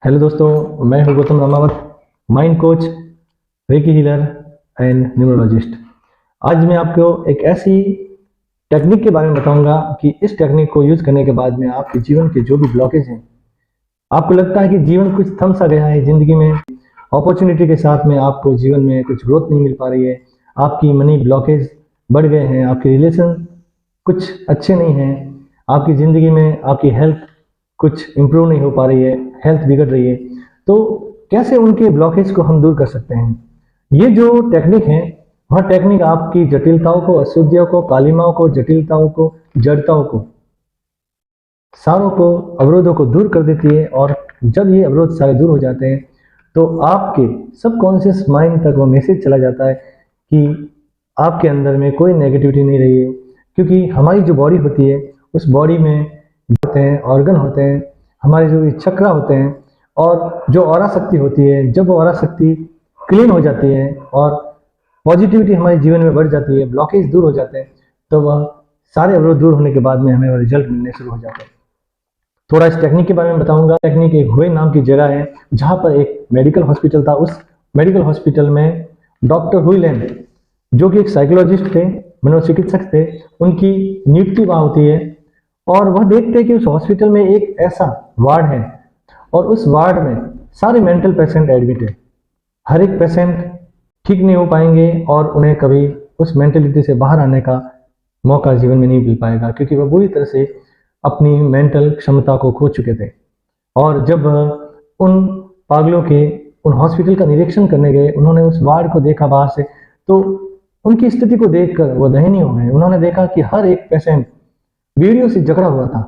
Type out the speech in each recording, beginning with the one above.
Hello दोस्तों, मैं हूं Gautam Ramawat, mind coach, reiki healer and numerologist. आज मैं आपको एक ऐसी टेक्निक के बारे में बताऊंगा कि इस टेक्निक को यूज करने के बाद में आपके जीवन के जो भी ब्लॉकेज हैं, आपको लगता है कि जीवन कुछ थम सा गया है जिंदगी में, अपॉर्चुनिटी के साथ में आपको जीवन में कुछ ग्रोथ नहीं मिल पा रही है, आपकी मनी ब्लॉकेज बढ़ गए हैं, आपके रिलेशन कुछ अच्छे नहीं हैं, आपकी ज़िंदगी में आपकी हेल्थ कुछ इम्प्रूव नहीं हो पा रही है, हेल्थ बिगड़ रही है। तो कैसे उनके ब्लॉकेज को हम दूर कर सकते हैं? ये जो टेक्निक है, वह टेक्निक आपकी जटिलताओं को, अशुद्धियों को, कालिमाओं को, जटिलताओं को, जड़ताओं को, सारों को, अवरोधों को दूर कर देती है। और जब ये अवरोध सारे दूर हो जाते हैं तो आपके सबकॉन्शियस माइंड तक वो मैसेज चला जाता है कि आपके अंदर में कोई नेगेटिविटी नहीं रही है। क्योंकि हमारी जो बॉडी होती है, उस बॉडी में होते हैं ऑर्गन होते हैं, हमारे जो चक्रा होते हैं, और जो ऑरा शक्ति होती है, जब वो ऑरा शक्ति क्लीन हो जाती है और पॉजिटिविटी हमारे जीवन में बढ़ जाती है, ब्लॉकेज दूर हो जाते हैं, तो वह सारे अवरोध दूर होने के बाद में हमें रिजल्ट मिलने शुरू हो जाते हैं। थोड़ा इस टेक्निक के बारे में बताऊंगा। टेक्निक एक हुए नाम की जगह है, जहां पर एक मेडिकल हॉस्पिटल था। उस मेडिकल हॉस्पिटल में डॉक्टर हुईलैंड, जो कि एक साइकोलॉजिस्ट थे, मनोचिकित्सक थे, उनकी नियुक्ति वहां होती है। और वह देखते हैं कि उस हॉस्पिटल में एक ऐसा वार्ड है, और उस वार्ड में सारे मेंटल पेशेंट एडमिट है। हर एक पेशेंट ठीक नहीं हो पाएंगे और उन्हें कभी उस मेंटेलिटी से बाहर आने का मौका जीवन में नहीं मिल पाएगा, क्योंकि वह बुरी तरह से अपनी मेंटल क्षमता को खो चुके थे। और जब उन पागलों के उन हॉस्पिटल का निरीक्षण करने गए, उन्होंने उस वार्ड को देखा बाहर से, तो उनकी स्थिति को देखकर वो दयनीय हो गए। उन्होंने देखा कि हर एक पेशेंट बीड़ियों से जकड़ा हुआ था,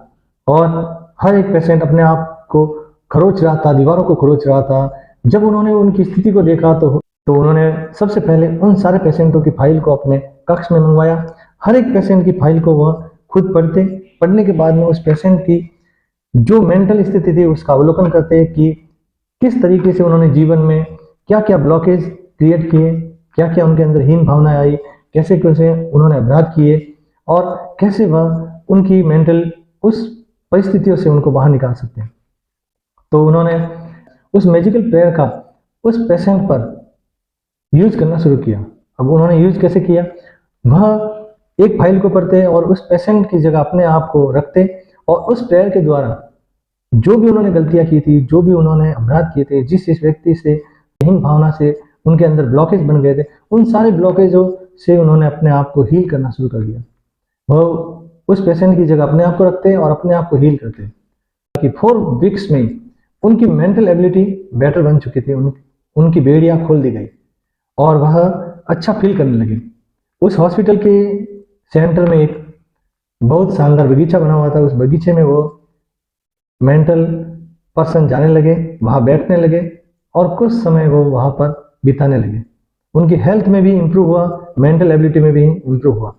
और हर एक पेशेंट अपने आप को खरोच रहा था, दीवारों को खरोच रहा था। जब उन्होंने उनकी स्थिति को देखा तो उन्होंने सबसे पहले उन सारे पेशेंटों की फाइल को अपने कक्ष में मंगवाया। हर एक पेशेंट की फाइल को वह खुद पढ़ने के बाद में उस पेशेंट की जो मेंटल स्थिति थी उसका अवलोकन करते कि किस तरीके से उन्होंने जीवन में क्या क्या ब्लॉकेज क्रिएट किए, क्या क्या उनके अंदर हीन भावनाएं आई, कैसे कैसे उन्होंने अपराध किए, और कैसे वह उनकी मेंटल उस परिस्थितियों से उनको बाहर निकाल सकते हैं। तो उन्होंने उस मैजिकल प्रेयर का उस पेशेंट पर यूज करना शुरू किया। अब उन्होंने यूज कैसे किया? वह एक फाइल को पढ़ते और उस पेशेंट की जगह अपने आप को रखते, और उस प्रेयर के द्वारा जो भी उन्होंने गलतियां की थी, जो भी उन्होंने अपराध किए थे, जिस व्यक्ति से हीन भावना से उनके अंदर ब्लॉकेज बन गए थे, उन सारे ब्लॉकेजों से उन्होंने अपने आप को हील करना शुरू कर दिया। वह उस पेशेंट की जगह अपने आप को रखते और अपने आप को हील करते, कि 4 वीक्स में उनकी मेंटल एबिलिटी बेटर बन चुकी थी, उनकी बेड़ियां खोल दी गई और वह अच्छा फील करने लगे। उस हॉस्पिटल के सेंटर में एक बहुत शानदार बगीचा बना हुआ था। उस बगीचे में वो मेंटल पर्सन जाने लगे, वहां बैठने लगे, और कुछ समय वो वहां पर बिताने लगे। उनकी हेल्थ में भी इंप्रूव हुआ, मेंटल एबिलिटी में भी इंप्रूव हुआ।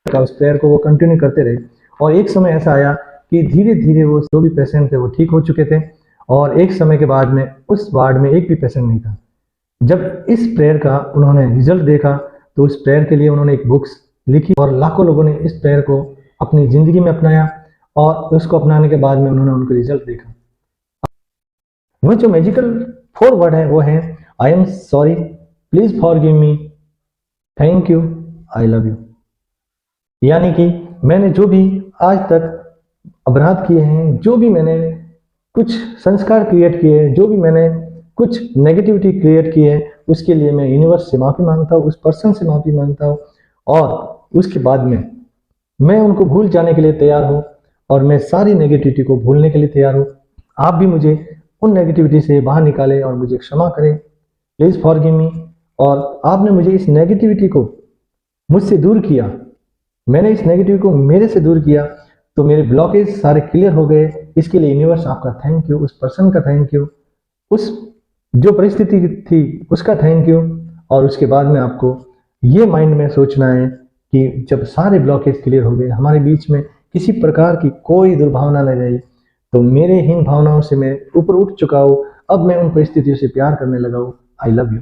उस प्रेयर को वो कंटिन्यू करते रहे, और एक समय ऐसा आया कि धीरे धीरे वो जो भी पेशेंट थे वो ठीक हो चुके थे, और एक समय के बाद में उस वार्ड में एक भी पेशेंट नहीं था। जब इस प्रेयर का उन्होंने रिजल्ट देखा तो उस प्रेयर के लिए उन्होंने एक बुक्स लिखी, और लाखों लोगों ने इस प्रेयर को अपनी जिंदगी में अपनाया, और उसको अपनाने के बाद में उन्होंने उनका रिजल्ट देखा। वह जो मैजिकल 4 वर्ड है वो है I am sorry, please forgive me, thank you, I love you. यानी कि मैंने जो भी आज तक अपराध किए हैं, जो भी मैंने कुछ संस्कार क्रिएट किए हैं, जो भी मैंने कुछ नेगेटिविटी क्रिएट की है, उसके लिए मैं यूनिवर्स से माफ़ी मांगता हूँ, उस पर्सन से माफ़ी मांगता हूँ, और उसके बाद में मैं उनको भूल जाने के लिए तैयार हूँ, और मैं सारी नेगेटिविटी को भूलने के लिए तैयार हूँ। आप भी मुझे उन नेगेटिविटी से बाहर निकालें और मुझे क्षमा करें, प्लीज़ फॉरगिव मी। और आपने मुझे इस नेगेटिविटी को मुझसे दूर किया, मैंने इस नेगेटिविटी को मेरे से दूर किया, तो मेरे ब्लॉकेज सारे क्लियर हो गए। इसके लिए यूनिवर्स आपका थैंक यू, उस पर्सन का थैंक यू, उस जो परिस्थिति थी उसका थैंक यू। और उसके बाद में आपको ये माइंड में सोचना है कि जब सारे ब्लॉकेज क्लियर हो गए, हमारे बीच में किसी प्रकार की कोई दुर्भावना न रही, तो मेरे हीन भावनाओं से मैं ऊपर उठ चुका हूँ, अब मैं उन परिस्थितियों से प्यार करने लगा हूँ, आई लव यू।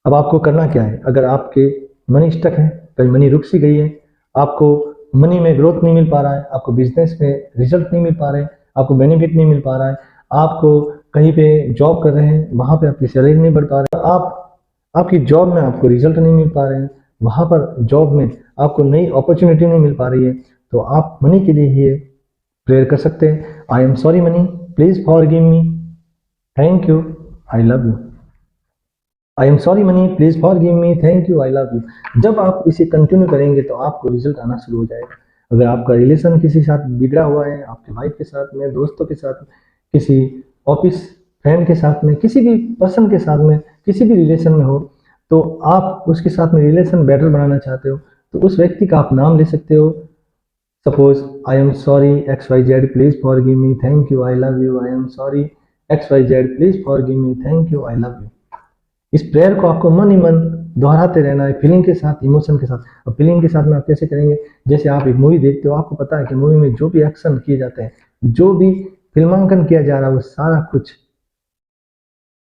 अब आपको करना क्या है? अगर आपके मनी स्टक है, कहीं मनी रुक सी गई है, आपको मनी में ग्रोथ नहीं मिल पा रहा है, आपको बिजनेस में रिजल्ट नहीं मिल पा रहे हैं, आपको बेनिफिट नहीं मिल पा रहा है, आपको कहीं पे जॉब कर रहे हैं, वहाँ पे आपकी सैलरी नहीं बढ़ पा रही, आपकी जॉब में आपको रिजल्ट नहीं मिल पा रहे हैं, वहाँ पर जॉब में आपको नई अपॉर्चुनिटी नहीं मिल पा रही है, तो आप मनी के लिए ही प्रेयर कर सकते हैं। I am sorry money, please forgive me, thank you, I love you. I am sorry money, please forgive me, thank you, I love you. जब आप इसे कंटिन्यू करेंगे तो आपको रिजल्ट आना शुरू हो जाएगा। अगर आपका रिलेशन किसी के साथ बिगड़ा हुआ है, आपके वाइफ के साथ में, दोस्तों के साथ, किसी ऑफिस फ्रेंड के साथ में, किसी भी पर्सन के साथ में, किसी भी रिलेशन में हो, तो आप उसके साथ में रिलेशन बेटर बनाना चाहते हो, तो उस व्यक्ति का आप नाम ले सकते हो। Suppose I am sorry XYZ, please forgive me, thank you, I love you. I am sorry XYZ, please forgive me, thank you, I love you. इस प्रेयर को आपको मन ही मन दोहराते रहना है, फीलिंग के साथ, इमोशन के साथ। अब फीलिंग के साथ में आप कैसे करेंगे? जैसे आप एक मूवी देखते हो, आपको पता है कि मूवी में जो भी एक्शन किए जाते हैं, जो भी फिल्मांकन किया जा रहा है, वो सारा कुछ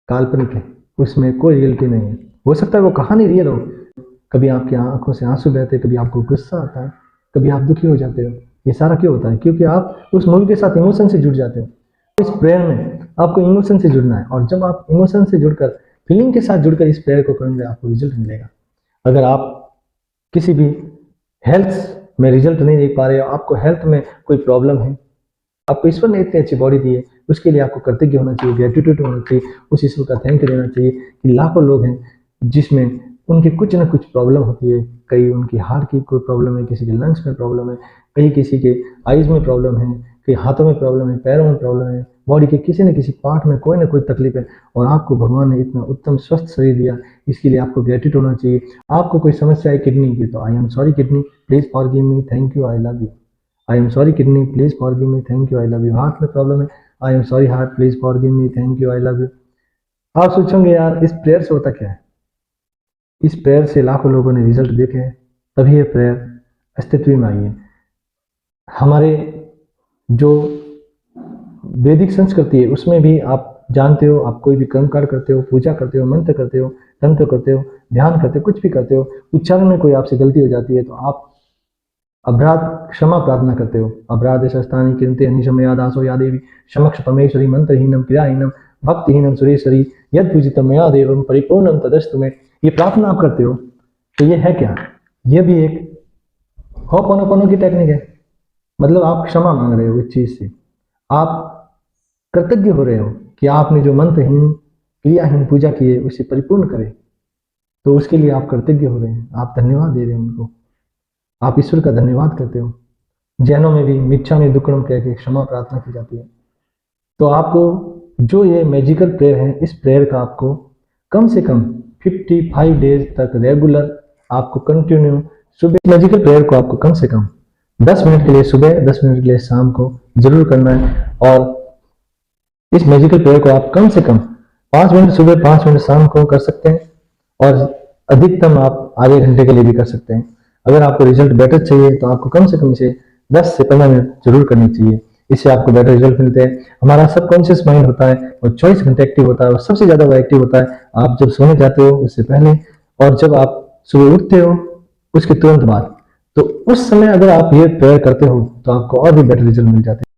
काल्पनिक है, उसमें कोई रियलिटी नहीं है। हो सकता है वो कहानी रियल हो, कभी आपकी आंखों से आंसू बहते, कभी आपको गुस्सा आता है, कभी आप दुखी हो जाते हो। ये सारा क्यों होता है? क्योंकि आप उस मूवी के साथ इमोशन से जुड़ जाते हो। इस प्रेयर में आपको इमोशन से जुड़ना है, और जब आप इमोशन से जुड़कर, फीलिंग के साथ जुड़कर इस प्रेयर को करेंगे, आपको रिजल्ट मिलेगा। अगर आप किसी भी हेल्थ में रिजल्ट नहीं देख पा रहे हो, आपको हेल्थ में कोई प्रॉब्लम है, आपको ईश्वर ने इतनी अच्छी बॉडी दी है, उसके लिए आपको कृतज्ञ होना चाहिए, ग्रेटिट्यूड होना चाहिए, उस ईश्वर का थैंक यू देना चाहिए कि लाखों लोग हैं जिसमें उनकी कुछ ना कुछ प्रॉब्लम होती है। कई उनकी हार्ट की कोई प्रॉब्लम है, किसी के लंग्स में प्रॉब्लम है, कहीं किसी के आईज में प्रॉब्लम है, कहीं हाथों में प्रॉब्लम है, पैरों में प्रॉब्लम है, बॉडी के किसी न किसी पार्ट में कोई ना कोई तकलीफ है, और आपको भगवान ने इतना उत्तम स्वस्थ शरीर दिया, इसके लिए आपको ग्रेटिट्यूड होना चाहिए। आपको कोई समस्या है किडनी की, तो I am sorry kidney, please forgive me, thank you, I love you. I am sorry kidney, please forgive me, thank you, I love you. Heart में प्रॉब्लम है, I am sorry heart, please forgive me, thank you, I love you. आप सोचोगे यार इस prayer से होता क्या है? इस प्रेयर से लाखों लोगों ने रिजल्ट देखे हैं, तभी ये प्रेयर अस्तित्व में आई है। हमारे जो वैदिक संस्कृति है उसमें भी आप जानते हो, आप कोई भी कर्म कार्य करते हो, पूजा करते हो, मंत्र करते हो, तंत्र करते हो, ध्यान करते हो, कुछ भी करते हो, उच्चारण में कोई आपसे गलती हो जाती है तो आप अपराध क्षमा प्रार्थना करते हो। अपराध शस्तानि किंते अनिशमया दासो या देवी समक्ष परमेश्वरी मंत्रहीनम क्रियाहीनम भक्तिहीनम सुरेश्वरी यद पूजितम मया देवम परिपूर्णम तदस्तु में। ये प्रार्थना आप करते हो, तो ये है क्या? ये भी एक होपोनोपोनो की टेक्निक है। मतलब आप क्षमा मांग रहे हो इस चीज से, आप कृतज्ञ हो रहे हो कि आपने जो मंत्रहीन क्रियाहीन पूजा की है उसे परिपूर्ण करे, तो उसके लिए आप कृतज्ञ हो रहे हैं, आप धन्यवाद दे रहे हैं उनको, आप ईश्वर का धन्यवाद करते हो। जैनों में भी मिच्छामि दुक्कडम कह के क्षमा प्रार्थना की जाती है। तो आपको जो ये मैजिकल प्रेयर है, इस प्रेयर का आपको कम से कम 55 डेज तक रेगुलर आपको कंटिन्यू सुबह, मैजिकल प्रेयर को आपको कम से कम 10 मिनट के लिए सुबह, 10 मिनट के लिए शाम को जरूर करना है। और इस मैजिकल प्रेयर को आप कम से कम 5 मिनट सुबह, 5 मिनट शाम को कर सकते हैं, और अधिकतम आप आधे घंटे के लिए भी कर सकते हैं। अगर आपको रिजल्ट बेटर चाहिए तो आपको कम से कम इसे 10 से 15 मिनट जरूर करनी चाहिए, इससे आपको बेटर रिजल्ट मिलते हैं। हमारा सबकॉन्शियस माइंड होता है वो 24 घंटे एक्टिव होता है, और सबसे ज्यादा वो एक्टिव होता है आप जब सोने जाते हो उससे पहले, और जब आप सुबह उठते हो उसके तुरंत बाद। तो उस समय अगर आप ये प्रेयर करते हो तो आपको और भी बेटर रिजल्ट मिल जाते हैं।